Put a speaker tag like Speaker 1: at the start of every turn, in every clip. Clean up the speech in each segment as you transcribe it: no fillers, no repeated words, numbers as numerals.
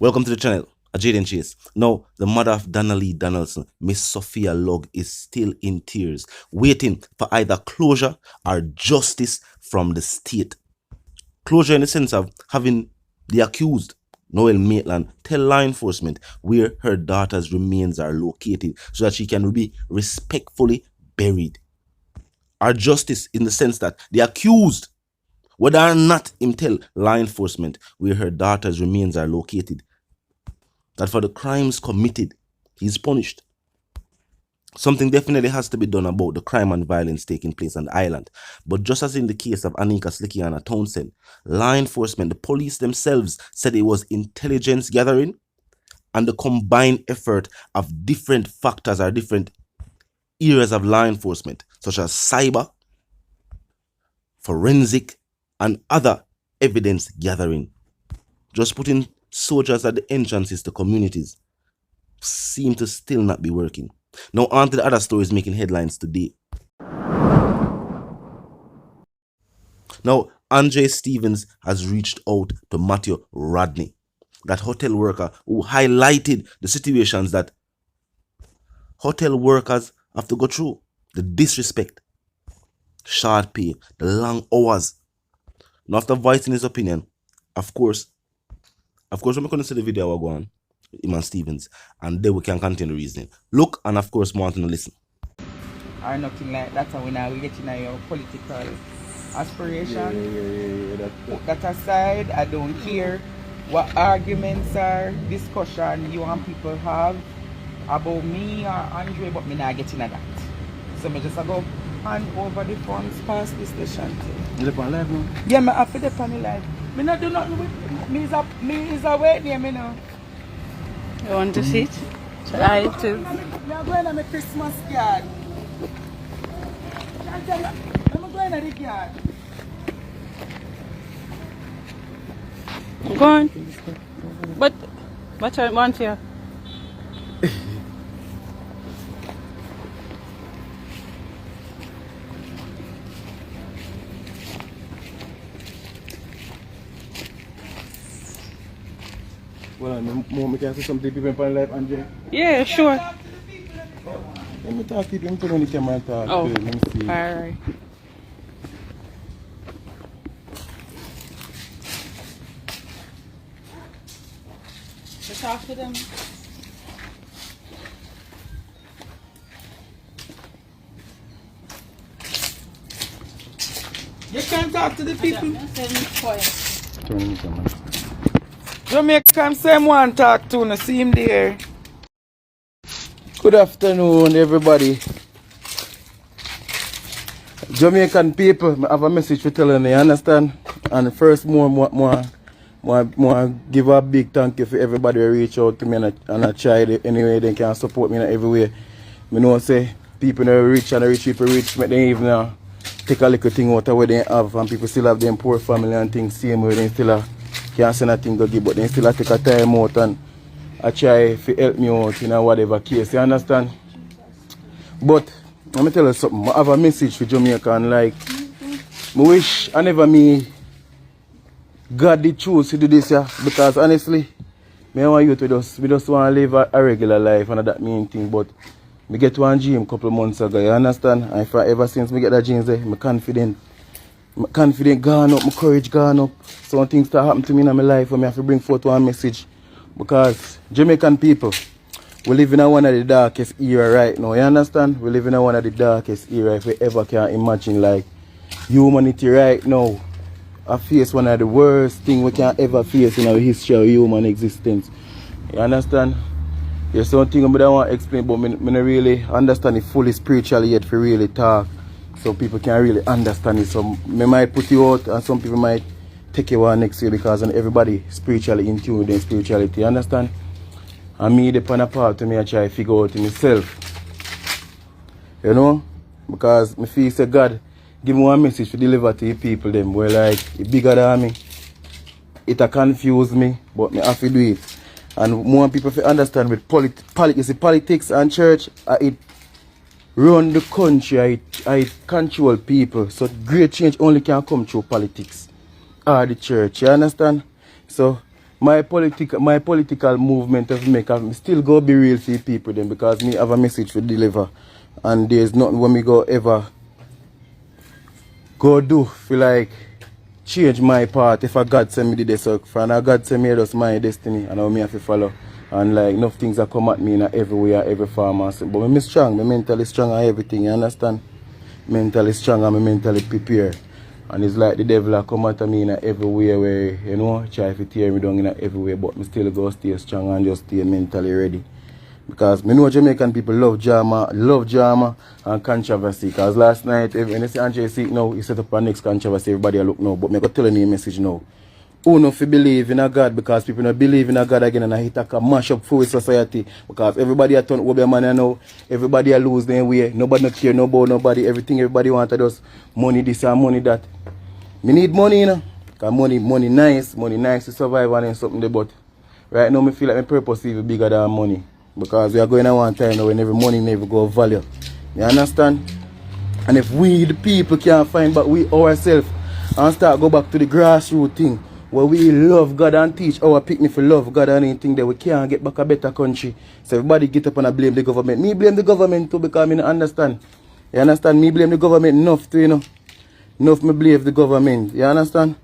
Speaker 1: Welcome to the channel, Jaden Chase. Now, the mother of Donna Lee Donaldson, Miss Sophia Lugg, is still in tears, waiting for either closure or justice from the state. Closure in the sense of having the accused, Noel Maitland, tell law enforcement where her daughter's remains are located so that she can be respectfully buried. Or justice in the sense that the accused, whether or not him tell law enforcement where her daughter's remains are located, that for the crimes committed, he's punished. Something definitely has to be done about the crime and violence taking place on the island. But just as in the case of Anika Slickiana Townsend, law enforcement, the police themselves said it was intelligence gathering and the combined effort of different factors or different areas of law enforcement, such as cyber, forensic, and other evidence gathering. Just putting soldiers at the entrances to communities seem to still not be working. Now on to the other stories making headlines today. Now, Andre Stevens has reached out to Matthew Rodney, that hotel worker who highlighted the situations that hotel workers have to go through. The disrespect, short pay, the long hours. Now after voicing his opinion, of course, we're going to see the video we're going Iman Stevens, and then we can continue the reasoning. Look, and of course, more to listen.
Speaker 2: Or nothing like that, and when I get in your political aspiration, put that aside. I don't care what arguments or discussion you and people have about me or Andre, but me not getting at that. So me just go hand over the funds past the station.
Speaker 3: You live on live now?
Speaker 2: Yeah, me have to live on the live. Me not do nothing with me is a wait there, me now.
Speaker 4: You want to sit? Try to.
Speaker 2: I'm going on my Christmas card. I'm going on the card.
Speaker 4: Go on. But what I want here?
Speaker 3: Well, me can say something to people in life, Andre.
Speaker 4: Yeah, sure.
Speaker 3: Let me talk to people, let me turn on the camera and talk
Speaker 4: Oh,
Speaker 3: to them, let me see.
Speaker 4: alright. To talk to them.
Speaker 2: You can't talk to the people.
Speaker 3: Turn on the camera.
Speaker 2: Jamaican same one talk to, no see him there.
Speaker 3: Good afternoon, everybody. Jamaican people, I have a message to tell you, you understand? And first, more give a big thank you for everybody who reach out to me and I try it anyway they can support me in every way. I know say people are rich and rich people rich, make them even take a little thing out of what they have, and people still have them poor family and things same way they still can't send a thing to give, but they still take a time out and I try to help me out in whatever case, you understand? But let me tell you something, I have a message for Jamaica, and like I wish I never God did choose to do this, yeah, because honestly, I want you to just want to live a regular life and that mean thing, but I get one dream a couple of months ago, you understand? And if ever since I get that dream, I'm confident gone up, my courage gone up. Some things start happen to me in my life and I have to bring forth one message. Because Jamaican people, we live in one of the darkest era right now, you understand? We live in one of the darkest era if we ever can imagine. Like humanity right now, I face one of the worst things we can ever face in our history of human existence. You understand? There's something I don't want to explain, but I don't really understand it fully spiritually yet for really talk. So people can really understand it. So I might put you out and some people might take you on next year because everybody spiritually in tune with their spirituality. You understand? And me, the pan part to me, I try to figure out myself. You know? Because I feel say God give me one message to deliver to the people them where like it bigger than me. It a confuse me, but I have to do it. And more people to understand with politics and church, it run the country, I control people. So great change only can come through politics or the church, you understand? So my political movement of make me still go be real for people then, because me have a message to deliver, and there's nothing when me go ever go do feel like change my part if a God send me the this work and a God send me just my destiny and how me have to follow. And like enough things that come at me in every way, every form. But me strong, me mentally strong and everything, you understand? Mentally strong and me mentally prepared. And it's like the devil come at me in every way where, you know, try to tear me down in every way, but me still go stay strong and just stay mentally ready. Because me know Jamaican people love drama and controversy. Because last night, when you see Andre see it now, he set up a next controversy, everybody look now. But me go tell you a message now. Who no fi believe in a God, because people don't believe in a God again, and he take a mash up full society. Because everybody a turn over man now, everybody a lose their way, nobody no care no about nobody, everything everybody want to just money this and money that. Me need money, you know. Because money nice to survive and something there, but right now me feel like my purpose is even bigger than money. Because we are going at one time now when every money never go value. You understand? And if we the people can't find but we ourselves and start go back to the grassroots thing, where we love God and teach our picnic for love God and anything that we can't get back a better country. So everybody get up and blame the government. Me blame the government too, because I don't understand. You understand? Me blame the government enough too, you know. Enough me blame the government. You understand?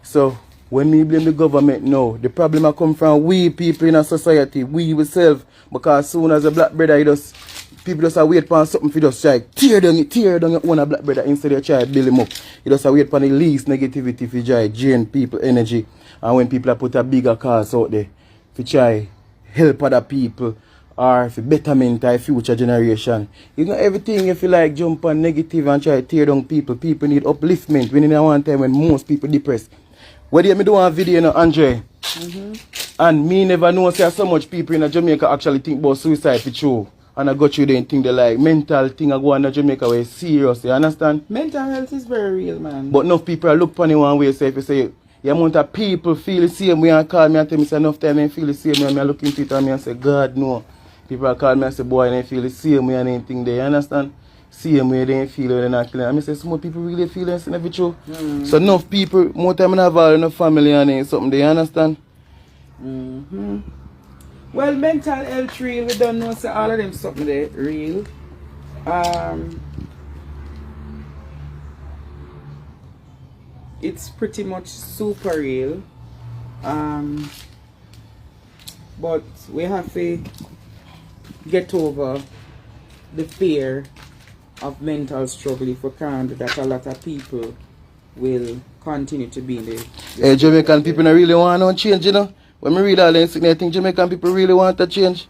Speaker 3: So when me blame the government now, the problem I come from we people in a society, we ourselves, because soon as a black brother people just wait for something for just try tear down your own black brother instead of try build him up. You just wait for the least negativity for try drain people energy. And when people put a bigger cause out there for try help other people or for betterment of future generation. You know everything you feel like jump on negative and try tear down people. People need upliftment. We need a one time when most people depressed. What do you do a video, you know, Andre? And me never know say so much people in Jamaica actually think about suicide for true. And I got you there think they like mental thing I go on in Jamaica where it's serious, you understand?
Speaker 2: Mental health is very real, man.
Speaker 3: But enough people look upon it one way, say if you say the amount of people feel the same way and call me and tell me say enough time they feel the same way and I look into it and me and say God no. People call me and say boy they feel the same way and anything there, you understand? Same way they feel when they're not killing. I say some more people really feel this and every true. So enough people, more time I have all enough family and something there, you understand?
Speaker 2: Well, mental health real, we don't know say all of them something there real. It's pretty much super real. But we have to get over the fear of mental struggle if we can't, that a lot of people will continue to be in the
Speaker 3: Hey, Jamaican people don't really want no change, you know? When I read all this, I think Jamaican people really want to change.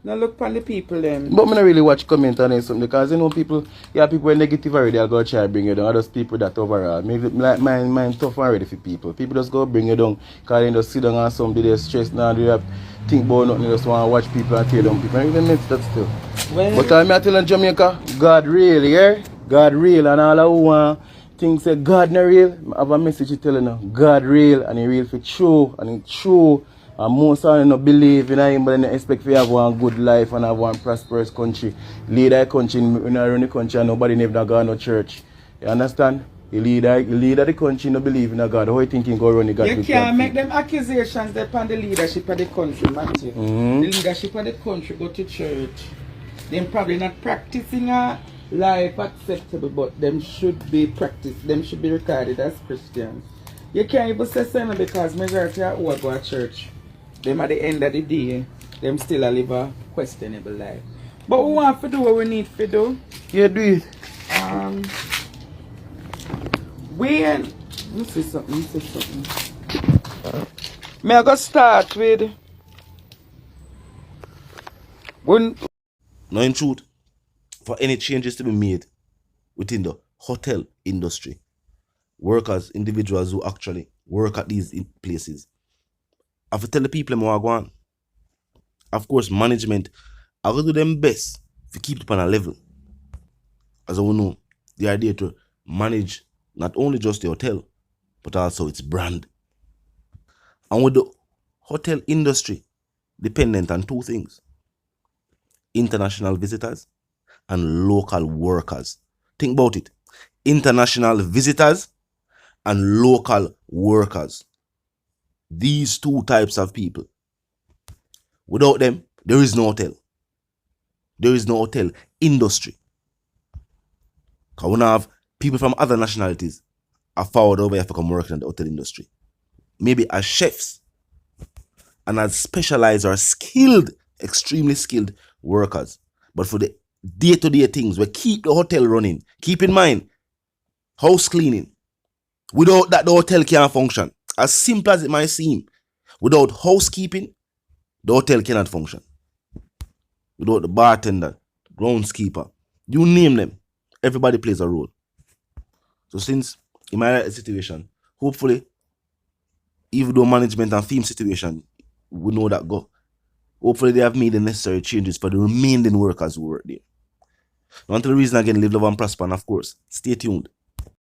Speaker 2: now look upon the people them.
Speaker 3: But I don't really watch comment on something because you know people, yeah, people are negative already, I'll go try to bring you down. Others people that overall, maybe like mine tough already for people. People just go bring you down because they just sit down and somebody they're stressed now, they have think about nothing, they just want to watch people and tear down people. And even makes that still.
Speaker 2: Well,
Speaker 3: But I'm telling Jamaica, God real, yeah? God real, and all who want things say God not real, I have a message to tell you now. God real, and he real for true, and it's true. And most of them don't believe in him, but they expect to have one good life and have one prosperous country. Lead that country, in the country, and nobody never go to church. You understand? You lead of the country, no believe in a God. How you think you go run the God?
Speaker 2: you can't make them accusations upon the leadership of the country, Matthew. The leadership of the country go to church. Them probably not practicing a life acceptable, but them should be practiced. Them should be regarded as Christians. You can't even say something because majority of who go to church, them at the end of the day, them still live a questionable life. But we want to do what we need to do.
Speaker 3: Yeah, do it.
Speaker 2: Let me see something. May I go start with when
Speaker 1: Now, in truth, for any changes to be made within the hotel industry, workers, individuals who actually work at these places, I have to tell the people what I want. Of course, management, I will do them best to keep it on a level. As I will know, they are there to manage not only just the hotel, but also its brand. And with the hotel industry dependent on two things: international visitors and local workers. Think about it. International visitors and local workers. These two types of people. Without them, there is no hotel. There is no hotel industry. Because we have people from other nationalities are forward over here to come working in the hotel industry. Maybe as chefs and as specialized or skilled, extremely skilled workers. But for the day-to-day things, we keep the hotel running. Keep in mind, house cleaning. Without that, the hotel can't function. As simple as it might seem, without housekeeping, the hotel cannot function. Without the bartender, groundskeeper, you name them, everybody plays a role. So since in my situation, hopefully, even though management and theme situation, we know that go. Hopefully they have made the necessary changes for the remaining workers who work there. Now, until the reason again, live, love and prosper, and of course, stay tuned.